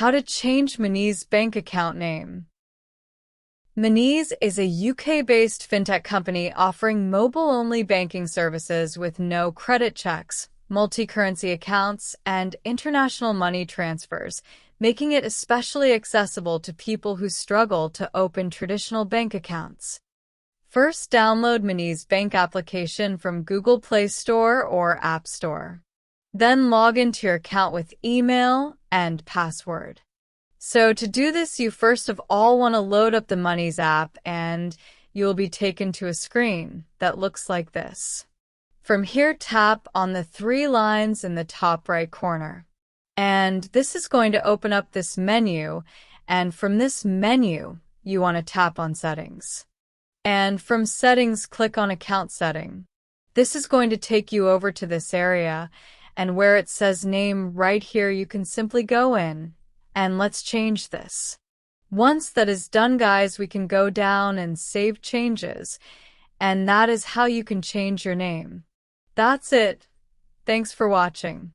How to change Monese bank account name. Monese is a UK-based fintech company offering mobile-only banking services with no credit checks, multi-currency accounts, and international money transfers, making it especially accessible to people who struggle to open traditional bank accounts. First, download Monese bank application from Google Play Store or App Store. Then log into your account with email and password. So to do this, you first of all want to load up the Monese app and you'll be taken to a screen that looks like this. From here, tap on the three lines in the top right corner. And this is going to open up this menu, and from this menu, you want to tap on Settings. And from Settings, click on Account Setting. This is going to take you over to this area, and where it says Name right here, you can simply go in, and let's change this. Once that is done, guys, we can go down and save changes, and that is how you can change your name. That's it. Thanks for watching.